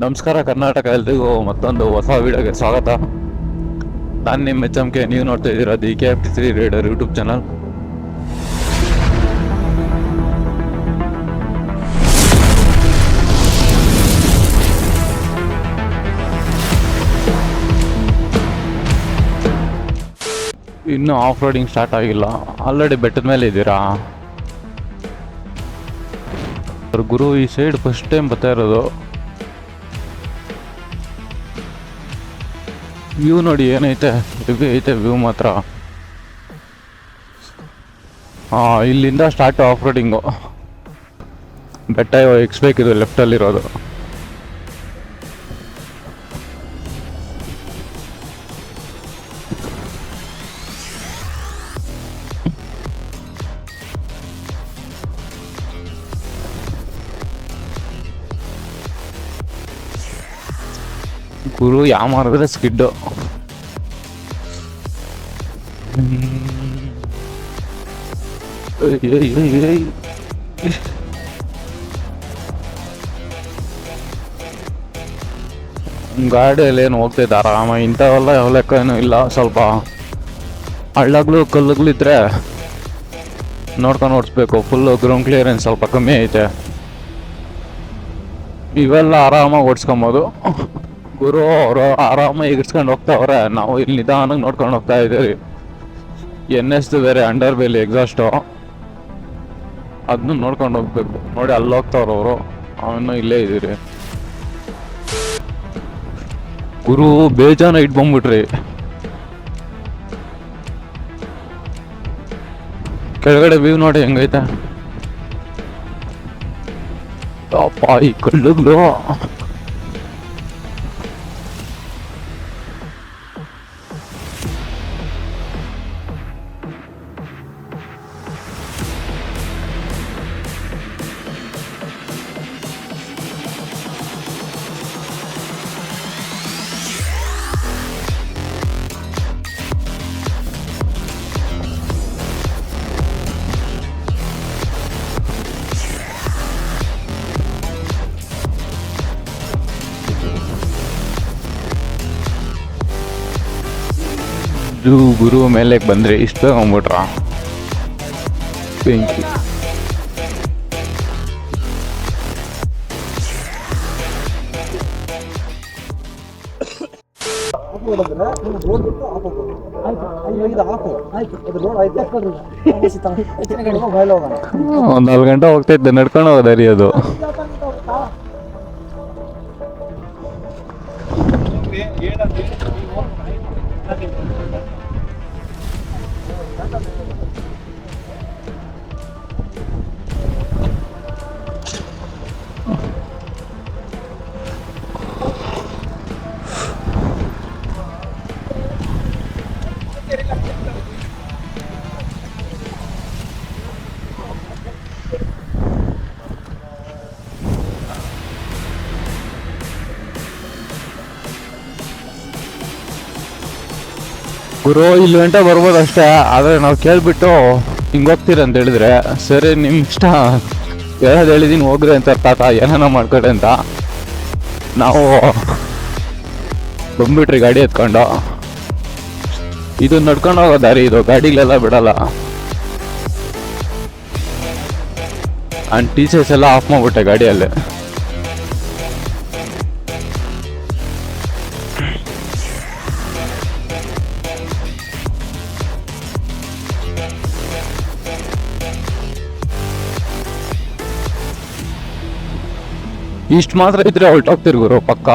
ನಮಸ್ಕಾರ ಕರ್ನಾಟಕ, ಎಲ್ರಿಗೂ ಮತ್ತೊಂದು ಹೊಸ ವಿಡಿಯೋಗೆ ಸ್ವಾಗತ. ನಾನು ನಿಮ್ಮ HMK, ನೀವು ನೋಡ್ತಾ ಇದ್ದೀರಾ the KFT3 rider YouTube channel. ಇನ್ನೂ ಆಫ್ ರೋಡಿಂಗ್ ಸ್ಟಾರ್ಟ್ ಆಗಿಲ್ಲ, ಆಲ್ರೆಡಿ ಬೆಟ್ಟದ ಮೇಲೆ ಇದ್ದೀರಾ ಗುರು. ಈ ಸೈಡ್ ಫಸ್ಟ್ ಟೈಮ್ ಬರ್ತಾ ಇರೋದು. ವ್ಯೂ ನೋಡಿ ಏನೈತೆ, ಹೆವಿ ಐತೆ ವ್ಯೂ ಮಾತ್ರ. ಇಲ್ಲಿಂದ ಸ್ಟಾರ್ಟ್ ಆಫ್ ರೋಡಿಂಗು. ಬೆಟ್ಟ ಎಕ್ಸ್ಬೇಕಿದು ಲೆಫ್ಟಲ್ಲಿರೋದು. ಗುರು ಯಾವ ಮಾಡಿದ್ರೆ ಸ್ಕಿಡ್ಡು. ಗಾಡಿಯಲ್ಲಿ ಏನು ಹೋಗ್ತಿದ್ದ ಆರಾಮ. ಇಂಥವೆಲ್ಲ ಯಾವ ಲೆಕ್ಕ ಏನೂ ಇಲ್ಲ. ಸ್ವಲ್ಪ ಹಳ್ಳಗಳು ಕಲ್ಲುಗಳು ಇದ್ರೆ ನೋಡ್ಕೊಂಡು ಓಡಿಸ್ಬೇಕು. ಫುಲ್ಲು ಗ್ರೌಂಡ್ ಕ್ಲಿಯರೆನ್ಸ್ ಸ್ವಲ್ಪ ಕಮ್ಮಿ ಐತೆ. ಇವೆಲ್ಲ ಆರಾಮಾಗಿ ಓಡಿಸ್ಕೊಬೋದು. ಗುರು ಅವರು ಆರಾಮಾಗಿ ಎಗಿಸ್ಕೊಂಡು ಹೋಗ್ತಾವ್ರೆ. ನಾವು ಇಲ್ಲಿ ನಿಧಾನಕ್ಕೆ ನೋಡ್ಕೊಂಡು ಹೋಗ್ತಾ ಇದ್ದೀವಿ. NS ಬೇರೆ ಅಂಡರ್ ಬೇಲಿ ಎಕ್ಸಾಸ್ಟು, ಅದನ್ನು ನೋಡ್ಕೊಂಡು ಹೋಗ್ಬೇಕು. ನೋಡಿ ಅಲ್ಲಿ ಹೋಗ್ತಾವ್ರ ಅವರು, ಅವನು ಇಲ್ಲೇ ಇದ್ದೀರಿ. ಗುರು ಬೇಜಾನ ಇಟ್ ಬಂದ್ಬಿಟ್ರಿ. ಕೆಳಗಡೆ ವ್ಯೂ ನೋಡಿ ಹೆಂಗೈತೆ. ಅಪ್ಪ ಈ ಕಲ್ಲುಗಳು. ಗುರು ಮೇಲೆ ಬಂದ್ರೆ ಇಷ್ಟು ಬೇಗ ಹೋಗ್ಬಿಟ್ರ. ಬೆಂಕಿ. ಒಂದ್ 4 ಗಂಟೆ ಹೋಗ್ತೈತೆ ನಡ್ಕೊಂಡು ಹೋಗೋದಾರಿ ಅದು. ಗುರು ಇಲ್ಲಿ ಗಂಟೆ ಬರ್ಬೋದು ಅಷ್ಟೇ. ಆದರೆ ನಾವು ಕೇಳಿಬಿಟ್ಟು ಹಿಂಗೆ ಹೋಗ್ತೀರ ಅಂತ ಹೇಳಿದ್ರೆ, ಸರಿ ನಿಮ್ಮ ಇಷ್ಟ, ಹೇಳೋದು ಹೇಳಿದ್ದೀನಿ ಹೋಗ್ರಿ ಅಂತ ತಾತ ಏನಾನ ಮಾಡ್ಕೊಡಿ ಅಂತ ನಾವು ಬಂದ್ಬಿಟ್ರಿ ಗಾಡಿ ಎತ್ಕೊಂಡು. ಇದು ನಡ್ಕೊಂಡು ಹೋಗೋ ದಾರಿ, ಇದು ಗಾಡಿಗಳೆಲ್ಲ ಬಿಡಲ್ಲ. ಆ್ಯಂಡ್ ಟೀಚರ್ಸ್ ಎಲ್ಲ ಆಫ್ ಮಾಡಿಬಿಟ್ಟೆ ಗಾಡಿಯಲ್ಲಿ. ಇಷ್ಟು ಮಾತ್ರ ಇದ್ರೆ ಹೊರಟೋಗ್ತಿರ್ ಗುರು ಪಕ್ಕ.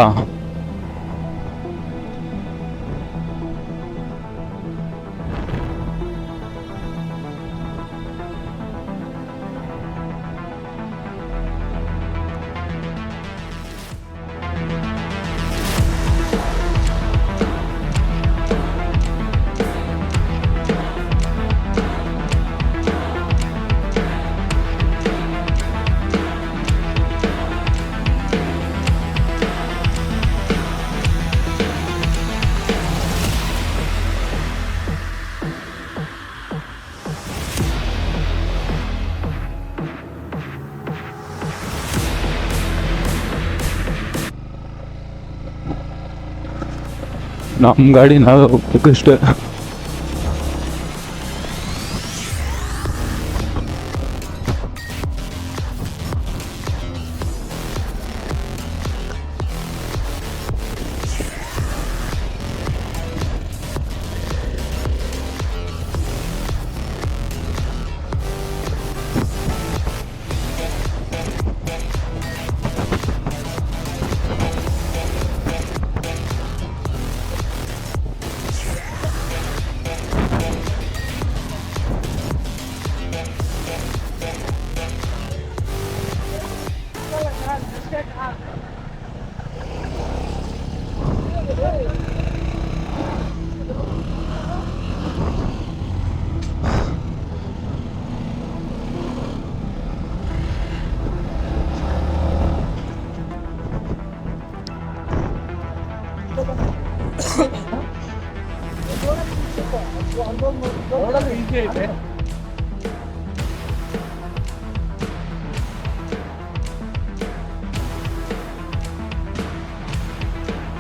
ನಮ್ಮ ಗಾಡಿ ನಾವೇ ಹೋಗ್ಬೇಕಷ್ಟೇ.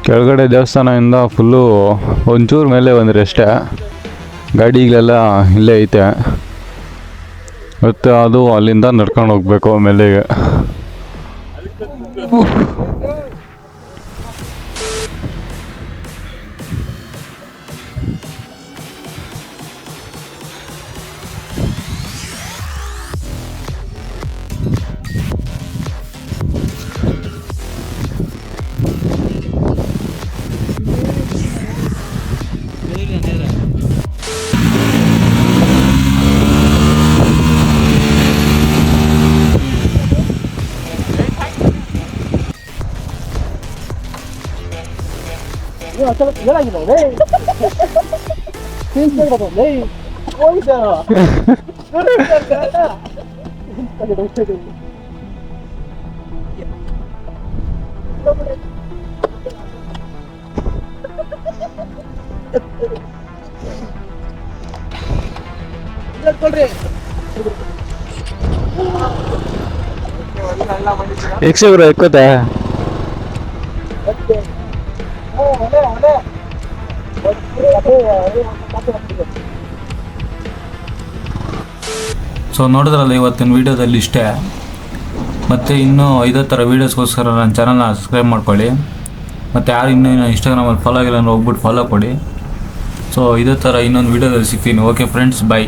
ಕೆಳಗಡೆ ದೇವಸ್ಥಾನದಿಂದ ಫುಲ್ಲು ಒಂಚೂರು ಮೇಲೆ ಬಂದರೆ ಅಷ್ಟೇ, ಗಾಡಿಗಳೆಲ್ಲ ಇಲ್ಲೇ ಐತೆ. ಮತ್ತು ಅದು ಅಲ್ಲಿಂದ ನಡ್ಕೊಂಡು ಹೋಗ್ಬೇಕು ಮೇಲೆಗೆ. ಯಕ್ಷಗುರು ಎಕ್ಕೋತೆ ಸೊ ನೋಡಿದ್ರಲ್ಲ ಇವತ್ತಿನ ವೀಡಿಯೋದಲ್ಲಿ ಇಷ್ಟೇ. ಮತ್ತು ಇನ್ನೂ ಇದೇ ಥರ ವೀಡಿಯೋಸ್ಗೋಸ್ಕರ ನನ್ನ ಚಾನಲ್ನ ಸಬ್ಸ್ಕ್ರೈಬ್ ಮಾಡ್ಕೊಳ್ಳಿ. ಮತ್ತು ಯಾರು ಇನ್ನೂ ಇನ್ಸ್ಟಾಗ್ರಾಮಲ್ಲಿ ಫಾಲೋ ಆಗಿಲ್ಲ ಅಂದ್ರೆ ಹೋಗ್ಬಿಟ್ಟು ಫಾಲೋ ಕೊಡಿ. ಸೊ ಇದೇ ಥರ ಇನ್ನೊಂದು ವೀಡಿಯೋದಲ್ಲಿ ಸಿಗ್ತೀನಿ. Okay friends, by.